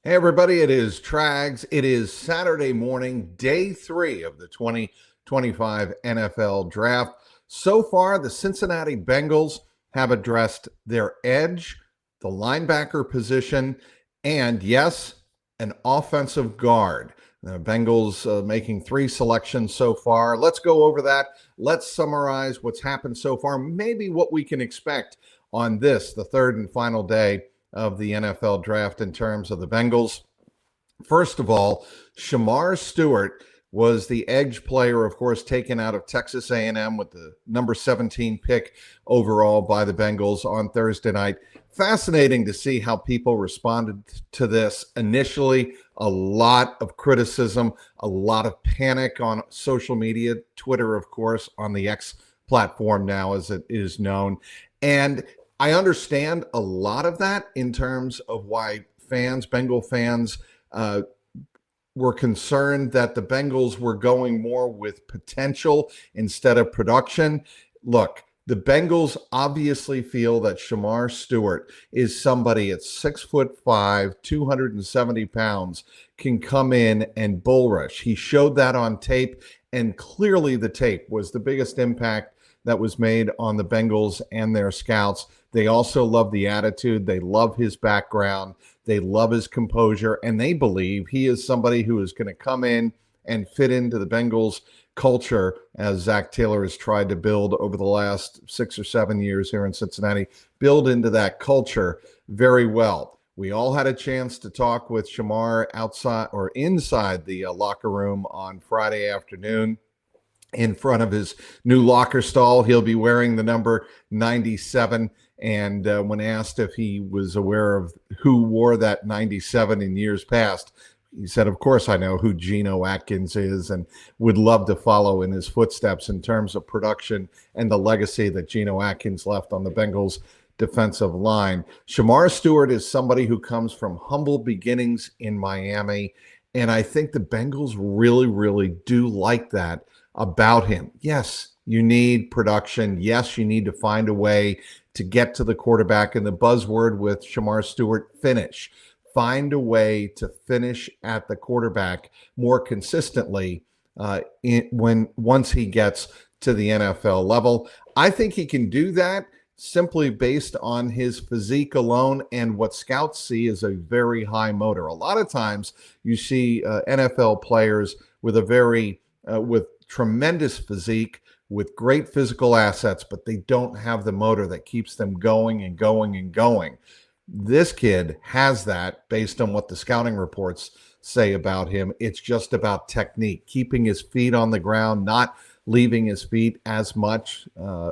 Hey, everybody, it is Trags. It is Saturday morning, day 3 of the 2025 NFL Draft. So far, the Cincinnati Bengals have addressed their edge, the linebacker position, and yes, an offensive guard. The Bengals making 3 selections so far. Let's go over that. Let's summarize what's happened so far, maybe what we can expect on this, the third and final day of the NFL draft in terms of the Bengals. First of all, Shemar Stewart was the edge player, of course, taken out of Texas A&M with the number 17 pick overall by the Bengals on Thursday night. Fascinating to see how people responded to this. Initially, a lot of criticism, a lot of panic on social media, Twitter, of course, on the X platform now as it is known. And I understand a lot of that in terms of why Bengal fans, were concerned that the Bengals were going more with potential instead of production. Look, the Bengals obviously feel that Shemar Stewart is somebody at 6'5", 270 pounds, can come in and bull rush. He showed that on tape, and clearly the tape was the biggest impact that was made on the Bengals and their scouts. They also love the attitude. They love his background. They love his composure, and they believe he is somebody who is going to come in and fit into the Bengals culture as Zach Taylor has tried to build over the last 6 or 7 years here in Cincinnati, build into that culture very well. We all had a chance to talk with Shemar outside or inside the locker room on Friday afternoon. In front of his new locker stall, he'll be wearing the number 97. And when asked if he was aware of who wore that 97 in years past, he said, of course I know who Geno Atkins is and would love to follow in his footsteps in terms of production and the legacy that Geno Atkins left on the Bengals defensive line. Shemar Stewart is somebody who comes from humble beginnings in Miami, and I think the Bengals really, really do like that about him. Yes, you need production. Yes, you need to find a way to get to the quarterback. And the buzzword with Shemar Stewart, finish. Find a way to finish at the quarterback more consistently once he gets to the NFL level. I think he can do that simply based on his physique alone and what scouts see as a very high motor. A lot of times you see NFL players with with tremendous physique, with great physical assets, but they don't have the motor that keeps them going and going and going. This kid has that based on what the scouting reports say about him. It's just about technique, keeping his feet on the ground, not leaving his feet as much,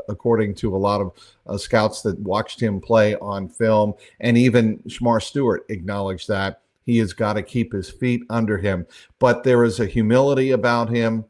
according to a lot of scouts that watched him play on film. And even Shemar Stewart acknowledged that he has got to keep his feet under him. But there is a humility about him.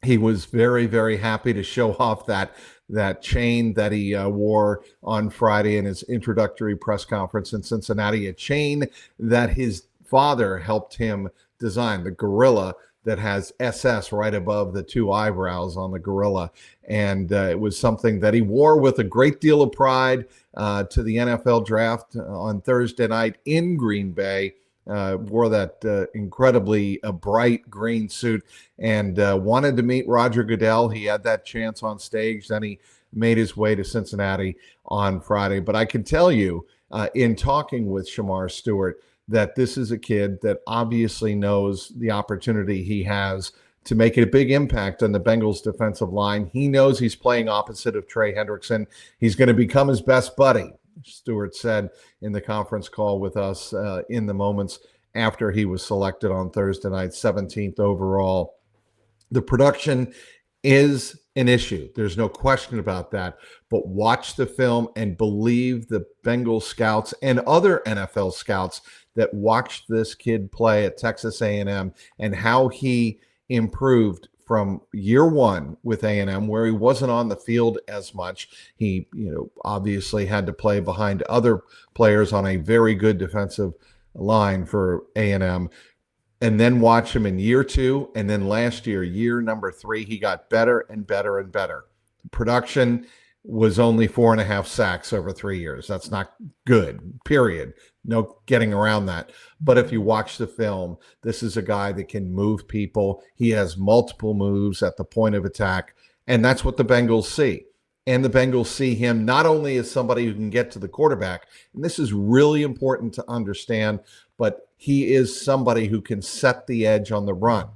He was very, very happy to show off that chain that he wore on Friday in his introductory press conference in Cincinnati, a chain that his father helped him design, the gorilla that has SS right above the 2 eyebrows on the gorilla. And it was something that he wore with a great deal of pride to the NFL draft on Thursday night in Green Bay. Wore that incredibly bright green suit and wanted to meet Roger Goodell. He had that chance on stage. Then he made his way to Cincinnati on Friday. But I can tell you, in talking with Shemar Stewart, that this is a kid that obviously knows the opportunity he has to make a big impact on the Bengals defensive line. He knows he's playing opposite of Trey Hendrickson. He's going to become his best buddy, Stewart said in the conference call with us in the moments after he was selected on Thursday night, 17th overall. The production is an issue. There's no question about that. But watch the film and believe the Bengals scouts and other NFL scouts that watched this kid play at Texas A&M and how he improved from year one with A&M, where he wasn't on the field as much. He, obviously had to play behind other players on a very good defensive line for A&M. And then watch him in year 2. And then last year, year number 3, he got better and better and better. Production was only 4.5 sacks over 3 years. That's not good, period. No getting around that. But if you watch the film, this is a guy that can move people. He has multiple moves at the point of attack, and that's what the Bengals see. And the Bengals see him not only as somebody who can get to the quarterback, and this is really important to understand, but he is somebody who can set the edge on the run.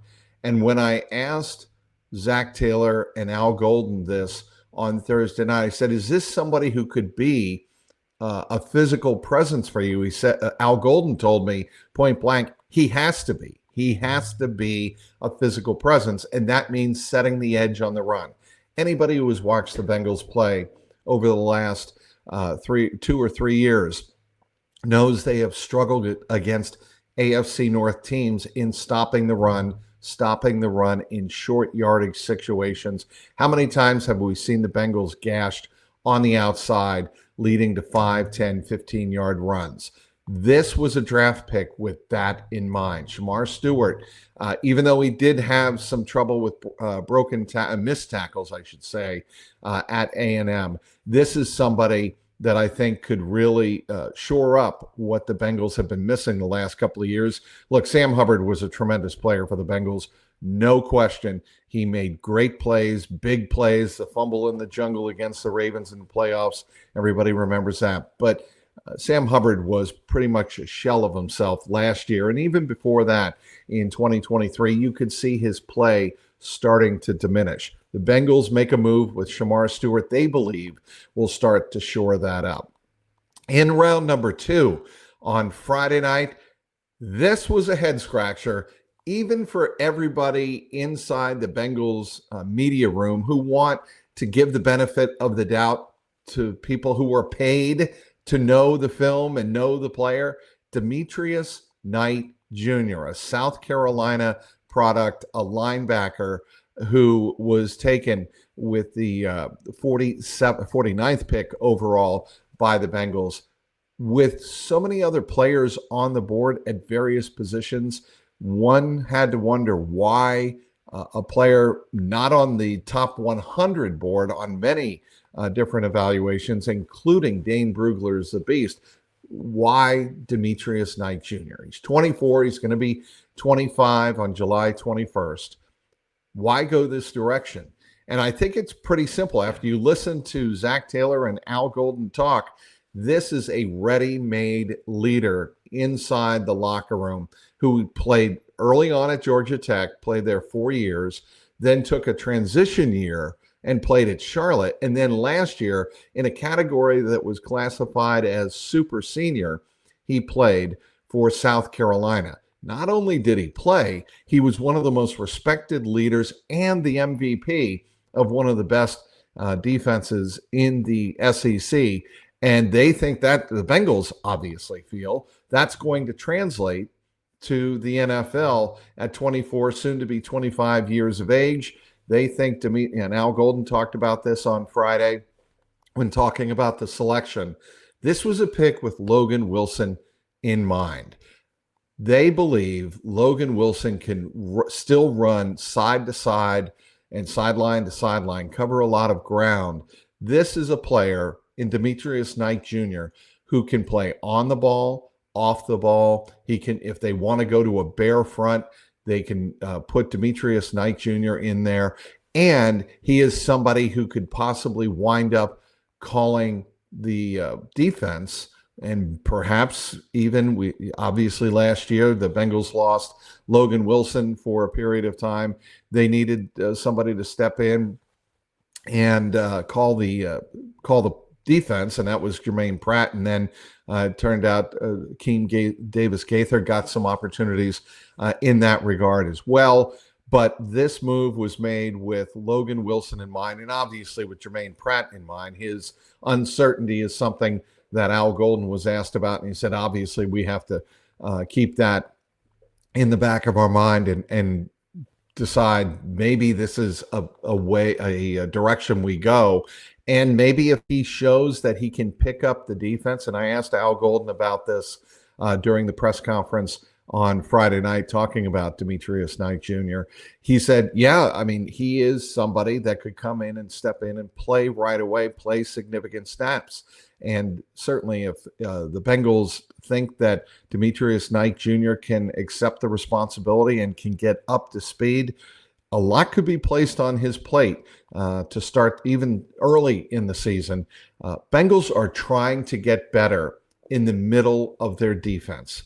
And when I asked Zach Taylor and Al Golden this on Thursday night, I said, is this somebody who could be a physical presence for you? He said, Al Golden told me point blank, he has to be. He has to be a physical presence, and that means setting the edge on the run. Anybody who has watched the Bengals play over the last 2 or 3 years knows they have struggled against AFC North teams in stopping the run in short yardage situations. How many times have we seen the Bengals gashed on the outside, leading to 5, 10, 15-yard runs? This was a draft pick with that in mind. Shemar Stewart, even though he did have some trouble with missed tackles, I should say, at A&M, this is somebody that I think could really shore up what the Bengals have been missing the last couple of years. Look, Sam Hubbard was a tremendous player for the Bengals, no question. He made great plays, big plays, the fumble in the jungle against the Ravens in the playoffs. Everybody remembers that. But Sam Hubbard was pretty much a shell of himself last year. And even before that, in 2023, you could see his play starting to diminish. The Bengals make a move with Shemar Stewart they believe will start to shore that up. In round number 2 on Friday night, this was a head scratcher, even for everybody inside the Bengals media room who want to give the benefit of the doubt to people who were paid to know the film and know the player. Demetrius Knight Jr., a South Carolina product, a linebacker who was taken with the 49th pick overall by the Bengals. With so many other players on the board at various positions, one had to wonder why a player not on the top 100 board on many different evaluations, including Dane Brugler's The Beast, why Demetrius Knight Jr.? He's 24. He's going to be 25 on July 21st. Why go this direction? And I think it's pretty simple. After you listen to Zach Taylor and Al Golden talk, this is a ready-made leader inside the locker room who played early on at Georgia Tech, played there 4 years, then took a transition year and played at Charlotte. And then last year, in a category that was classified as super senior, he played for South Carolina. Not only did he play, he was one of the most respected leaders and the MVP of one of the best defenses in the SEC. And they think that the Bengals obviously feel that's going to translate to the NFL at 24, soon to be 25 years of age. They think to me, and Al Golden talked about this on Friday when talking about the selection. This was a pick with Logan Wilson in mind. They believe Logan Wilson can still run side to side and sideline to sideline, cover a lot of ground. This is a player in Demetrius Knight Jr. who can play on the ball, off the ball. He can, if they want to go to a bare front, they can put Demetrius Knight Jr. in there. And he is somebody who could possibly wind up calling the defense. And perhaps even, obviously last year, the Bengals lost Logan Wilson for a period of time. They needed somebody to step in and call the defense, and that was Jermaine Pratt. And then it turned out Davis Gaither got some opportunities in that regard as well. But this move was made with Logan Wilson in mind, and obviously with Jermaine Pratt in mind. His uncertainty is something that Al Golden was asked about, and he said, obviously, we have to keep that in the back of our mind and decide maybe this is a direction we go. And maybe if he shows that he can pick up the defense, and I asked Al Golden about this during the press conference on Friday night talking about Demetrius Knight Jr. He said, yeah, I mean, he is somebody that could come in and step in and play right away, play significant snaps. And certainly if the Bengals think that Demetrius Knight Jr. can accept the responsibility and can get up to speed, a lot could be placed on his plate to start even early in the season. Bengals are trying to get better in the middle of their defense.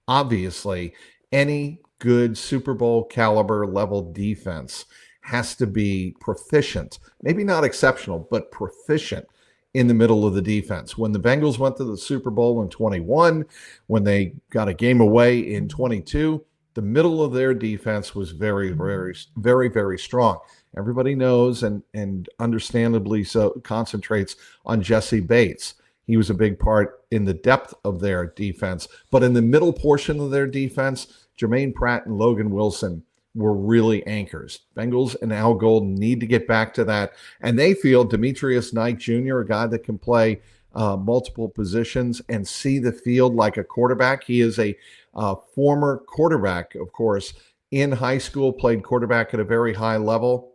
Obviously, any good Super Bowl caliber level defense has to be proficient, maybe not exceptional, but proficient in the middle of the defense. When the Bengals went to the Super Bowl in 21, when they got a game away in 22, the middle of their defense was very, very, very, very strong. Everybody knows and understandably so concentrates on Jesse Bates. He was a big part in the depth of their defense. But in the middle portion of their defense, Jermaine Pratt and Logan Wilson were really anchors. Bengals and Al Golden need to get back to that. And they feel Demetrius Knight Jr., a guy that can play multiple positions and see the field like a quarterback. He is a former quarterback, of course, in high school, played quarterback at a very high level.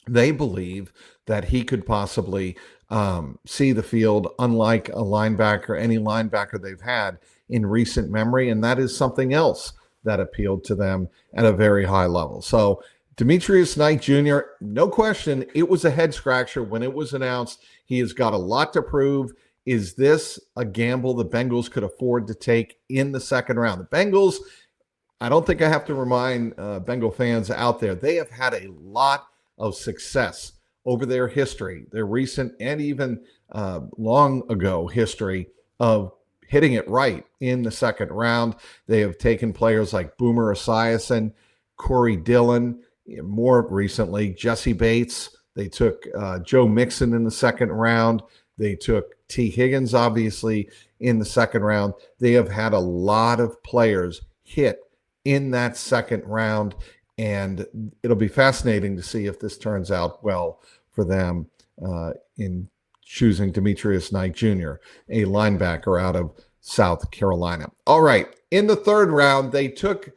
They believe that he could possibly see the field unlike a linebacker, any linebacker they've had in recent memory. And that is something else that appealed to them at a very high level. So Demetrius Knight Jr., no question, it was a head scratcher when it was announced. He has got a lot to prove. Is this a gamble the Bengals could afford to take in the second round? The Bengals, I don't think I have to remind Bengal fans out there, they have had a lot of success over their history, their recent and even long ago history of hitting it right in the second round. They have taken players like Boomer Esiason, Corey Dillon, more recently, Jesse Bates. They took Joe Mixon in the second round. They took T. Higgins, obviously, in the second round. They have had a lot of players hit in that second round, and it'll be fascinating to see if this turns out well for them in choosing Demetrius Knight Jr., a linebacker out of South Carolina. All right, in the third round, they took,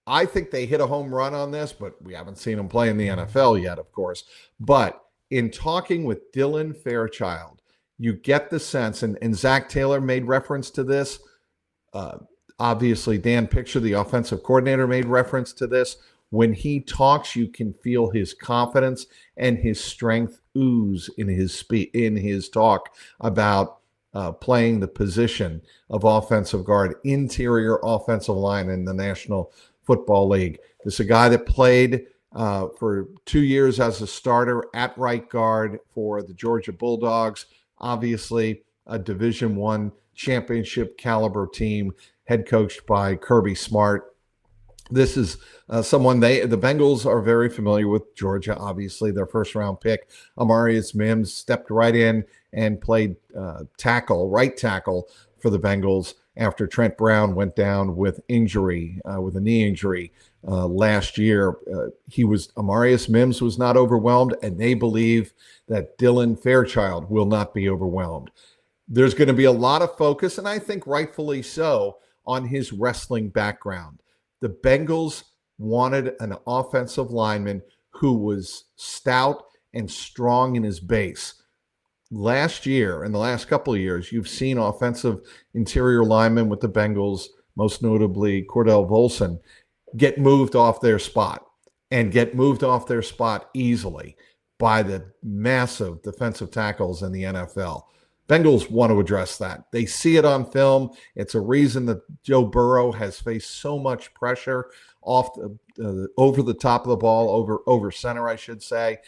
I think they hit a home run on this, but we haven't seen him play in the NFL yet, of course. But in talking with Dylan Fairchild, you get the sense, and Zach Taylor made reference to this. Obviously, Dan Picture, the offensive coordinator, made reference to this. When he talks, you can feel his confidence and his strength ooze in his talk about playing the position of offensive guard, interior offensive line in the National Football League. This is a guy that played for 2 years as a starter at right guard for the Georgia Bulldogs. Obviously, a Division I championship caliber team, head coached by Kirby Smart. This is someone the Bengals are very familiar with. Georgia, obviously, their first round pick. Amarius Mims stepped right in and played right tackle for the Bengals after Trent Brown went down with injury, with a knee injury last year. Amarius Mims was not overwhelmed, and they believe that Dylan Fairchild will not be overwhelmed. There's going to be a lot of focus, and I think rightfully so, on his wrestling background. The Bengals wanted an offensive lineman who was stout and strong in his base. Last year, in the last couple of years, you've seen offensive interior linemen with the Bengals, most notably Cordell Volson, get moved off their spot and get moved off their spot easily by the massive defensive tackles in the NFL. Bengals want to address that. They see it on film. It's a reason that Joe Burrow has faced so much pressure over the top of the ball, over center, I should say.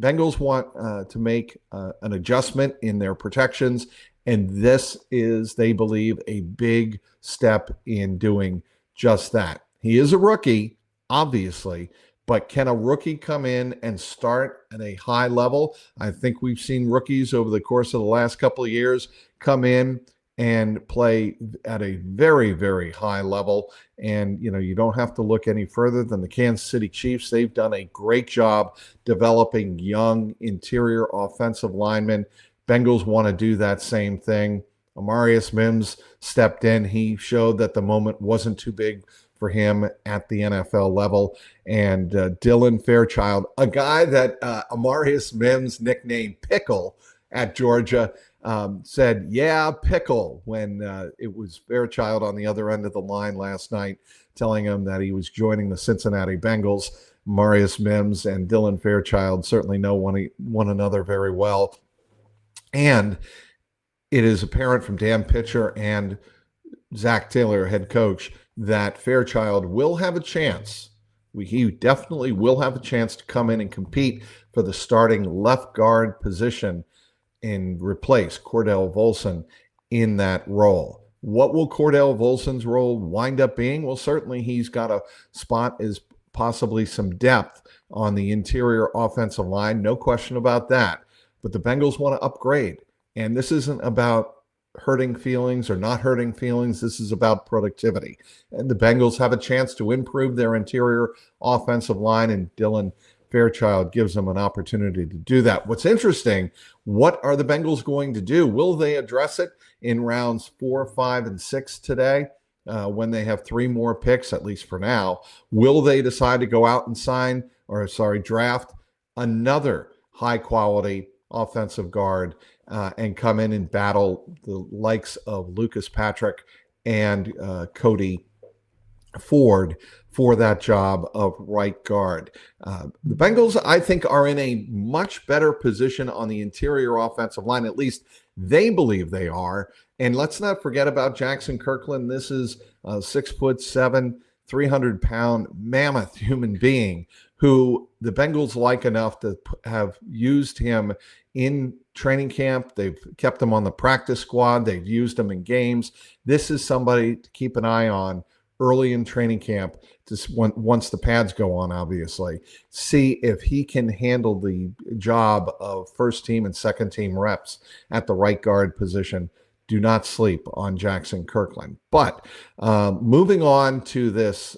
Bengals want to make an adjustment in their protections, and this is, they believe, a big step in doing just that. He is a rookie, obviously, but can a rookie come in and start at a high level? I think we've seen rookies over the course of the last couple of years come in and play at a very, very high level. And, you don't have to look any further than the Kansas City Chiefs. They've done a great job developing young interior offensive linemen. Bengals want to do that same thing. Amarius Mims stepped in. He showed that the moment wasn't too big for him at the NFL level. And Dylan Fairchild, a guy that Amarius Mims nicknamed Pickle at Georgia, said, yeah, Pickle, when it was Fairchild on the other end of the line last night telling him that he was joining the Cincinnati Bengals. Amarius Mims and Dylan Fairchild certainly know one another very well. And it is apparent from Dan Pitcher and Zach Taylor, head coach, that Fairchild will have a chance. He definitely will have a chance to come in and compete for the starting left guard position and replace Cordell Volson in that role. What will Cordell Volson's role wind up being? Well, certainly he's got a spot as possibly some depth on the interior offensive line. No question about that. But the Bengals want to upgrade. And this isn't about hurting feelings or not hurting feelings. This is about productivity. And the Bengals have a chance to improve their interior offensive line, and Dylan Fairchild gives them an opportunity to do that. What's interesting, what are the Bengals going to do? Will they address it in rounds 4, 5, and 6 today when they have 3 more picks, at least for now? Will they decide to go out and draft another high-quality offensive guard and come in and battle the likes of Lucas Patrick and Cody Ford for that job of right guard? The Bengals, I think, are in a much better position on the interior offensive line. At least they believe they are. And let's not forget about Jackson Kirkland. This is a 6'7", 300-pound mammoth human being who the Bengals like enough to have used him in training camp. They've kept him on the practice squad. They've used him in games. This is somebody to keep an eye on early in training camp, once the pads go on, obviously. See if he can handle the job of first team and second team reps at the right guard position. Do not sleep on Jackson Kirkland. But moving on to this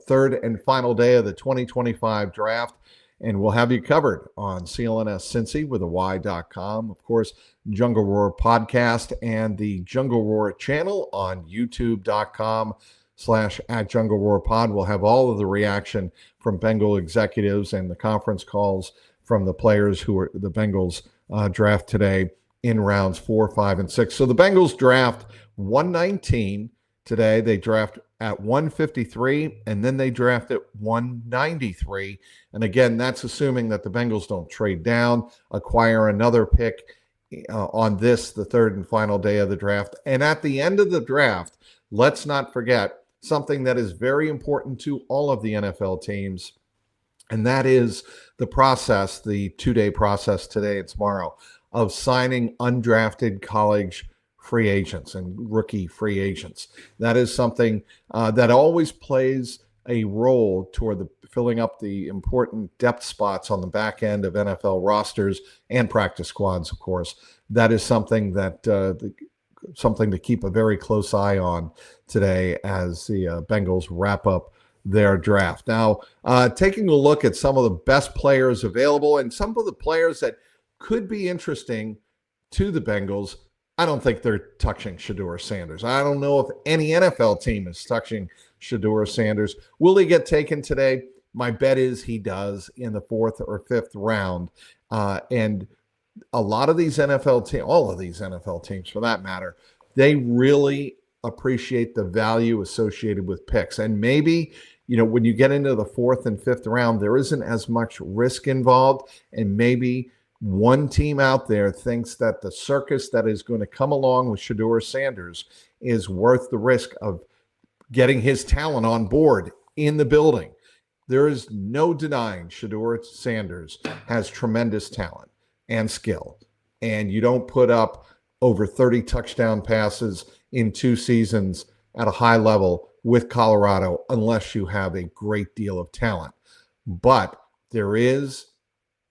third and final day of the 2025 draft, and we'll have you covered on CLNS Cincy with a Y.com. Of course, Jungle Roar podcast and the Jungle Roar channel on YouTube.com/@JungleRoarPod. We'll have all of the reaction from Bengal executives and the conference calls from the players who are the Bengals draft today in rounds 4, 5, and 6. So the Bengals draft 119 today. They draft at 153, and then they draft at 193. And again, that's assuming that the Bengals don't trade down, acquire another pick on this, the third and final day of the draft. And at the end of the draft, let's not forget something that is very important to all of the NFL teams, and that is the process, the 2-day process today and tomorrow, of signing undrafted college free agents and rookie free agents. That is something that always plays a role toward filling up the important depth spots on the back end of NFL rosters and practice squads, of course. That is something that something to keep a very close eye on today as the Bengals wrap up their draft. Now, taking a look at some of the best players available and some of the players that could be interesting to the Bengals, I don't think they're touching Shedeur Sanders. I don't know if any NFL team is touching Shedeur Sanders. Will he get taken today? My bet is he does in the 4th or 5th round. And a lot of these NFL teams, all of these NFL teams for that matter, they really appreciate the value associated with picks. And maybe, when you get into the 4th and 5th round, there isn't as much risk involved. And maybe one team out there thinks that the circus that is going to come along with Shedeur Sanders is worth the risk of getting his talent on board in the building. There is no denying Shedeur Sanders has tremendous talent and skill. And you don't put up over 30 touchdown passes in 2 seasons at a high level with Colorado unless you have a great deal of talent. But there is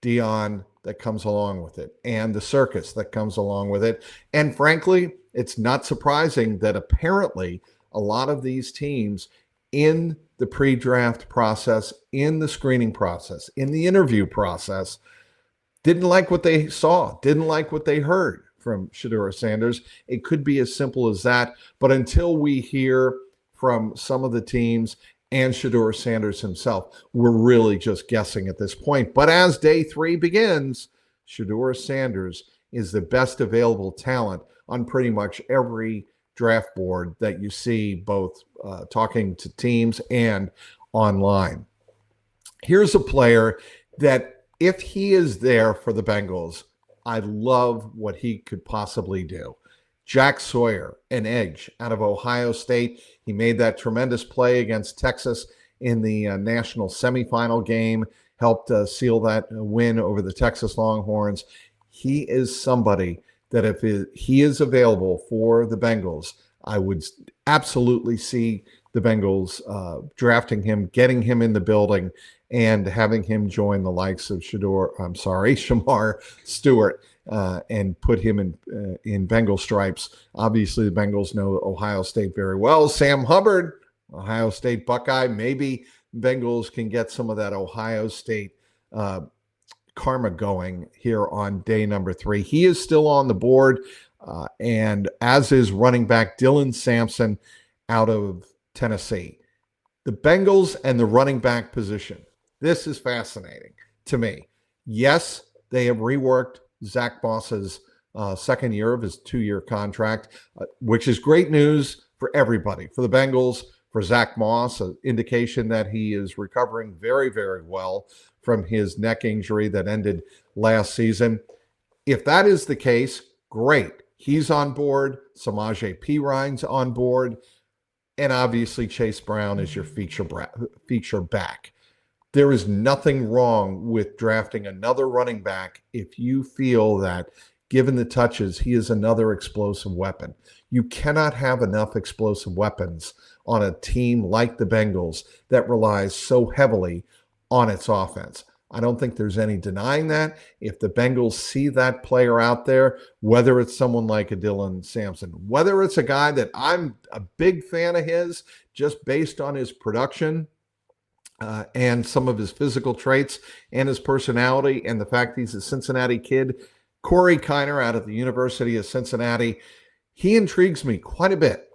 Dion that comes along with it and the circus that comes along with it. And frankly, it's not surprising that apparently a lot of these teams in the pre-draft process, in the screening process, in the interview process, didn't like what they saw, didn't like what they heard from Shedeur Sanders. It could be as simple as that. But until we hear from some of the teams and Shedeur Sanders himself, we're really just guessing at this point. But as day 3 begins, Shedeur Sanders is the best available talent on pretty much every draft board that you see, both talking to teams and online. Here's a player that if he is there for the Bengals, I love what he could possibly do. Jack Sawyer, an edge out of Ohio State. He made that tremendous play against Texas in the national semifinal game, helped seal that win over the Texas Longhorns. He is somebody that if he is available for the Bengals, I would absolutely see the Bengals drafting him, getting him in the building, and having him join the likes of Shemar Stewart and put him in Bengal stripes. Obviously, the Bengals know Ohio State very well. Sam Hubbard, Ohio State Buckeye. Maybe Bengals can get some of that Ohio State karma going here on day number 3. He is still on the board, and as is running back Dylan Sampson out of Tennessee. The Bengals and the running back position. This is fascinating to me. Yes, they have reworked Zach Moss's second year of his 2-year contract, which is great news for everybody. For the Bengals, for Zach Moss, an indication that he is recovering very, very well from his neck injury that ended last season. If that is the case, great. He's on board. Samaje Perine's on board. And obviously Chase Brown is your feature back. There is nothing wrong with drafting another running back if you feel that, given the touches, he is another explosive weapon. You cannot have enough explosive weapons on a team like the Bengals that relies so heavily on its offense. I don't think there's any denying that. If the Bengals see that player out there, whether it's someone like a Dylan Sampson, whether it's a guy that I'm a big fan of his just based on his production and some of his physical traits and his personality and the fact he's a Cincinnati kid, Corey Kiner out of the University of Cincinnati, he intrigues me quite a bit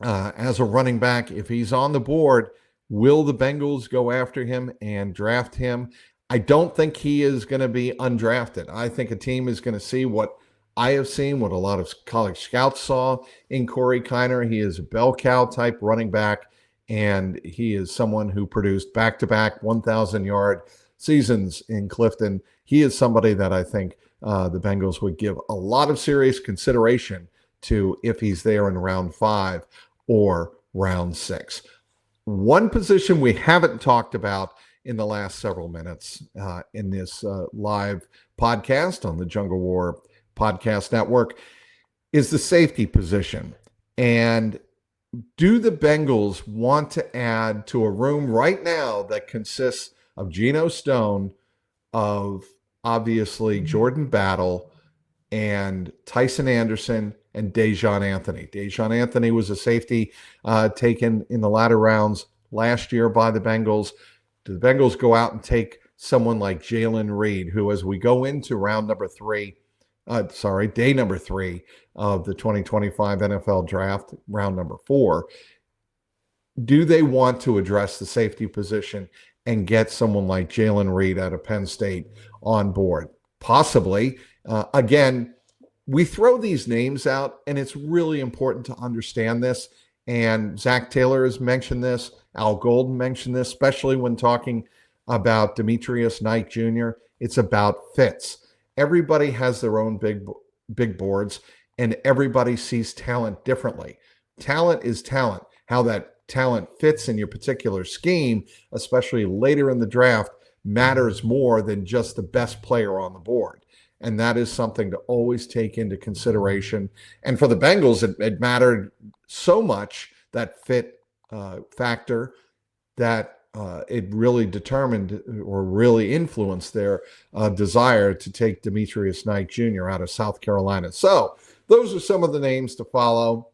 as a running back. If he's on the board, will the Bengals go after him and draft him? I don't think he is going to be undrafted. I think a team is going to see what I have seen, what a lot of college scouts saw in Corey Kiner. He is a bell cow type running back, and he is someone who produced back-to-back 1,000-yard seasons in Clifton. He is somebody that I think the Bengals would give a lot of serious consideration to if he's there in round 5 or round 6. One position we haven't talked about in the last several minutes in this live podcast on the Jungle War Podcast Network is the safety position. And do the Bengals want to add to a room right now that consists of Geno Stone, of obviously Jordan Battle, and Tyson Anderson, and Dejon Anthony? Dejon Anthony was a safety taken in the latter rounds last year by the Bengals. Do the Bengals go out and take someone like Jalen Reed, who, as we go into day number 3 of the 2025 NFL draft, round number 4, do they want to address the safety position and get someone like Jalen Reed out of Penn State on board? Possibly. Again, we throw these names out, and it's really important to understand this. And Zach Taylor has mentioned this. Al Golden mentioned this, especially when talking about Demetrius Knight Jr. It's about fits. Everybody has their own big boards, and everybody sees talent differently. Talent is talent. How that talent fits in your particular scheme, especially later in the draft, matters more than just the best player on the board. And that is something to always take into consideration. And for the Bengals, it mattered so much, that fit factor, that it really determined or really influenced their desire to take Demetrius Knight Jr. out of South Carolina. So those are some of the names to follow.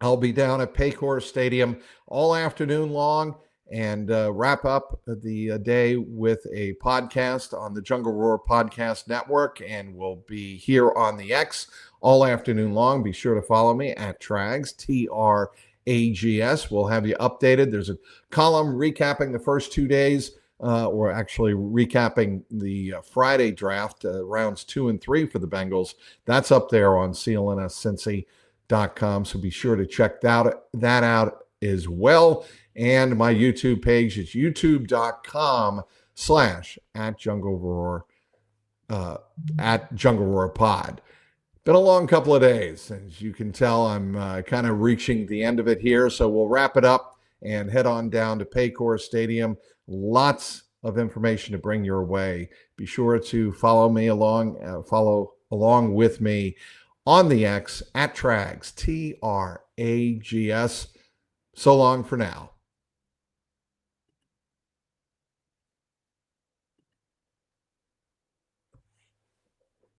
I'll be down at Paycor Stadium all afternoon long and wrap up the day with a podcast on the Jungle Roar Podcast Network, and we'll be here on the X all afternoon long. Be sure to follow me at Trags, Trags. We'll have you updated. There's a column recapping the first 2 days, or actually recapping the Friday draft, rounds 2 and 3 for the Bengals. That's up there on CINCINNATI.com. So be sure to check that out as well. And my YouTube page is youtube.com/@JungleRoarPod. Been a long couple of days. As you can tell, I'm kind of reaching the end of it here. So we'll wrap it up and head on down to Paycor Stadium. Lots of information to bring your way. Be sure to follow along with me on the X at Trags, Trags. So long for now.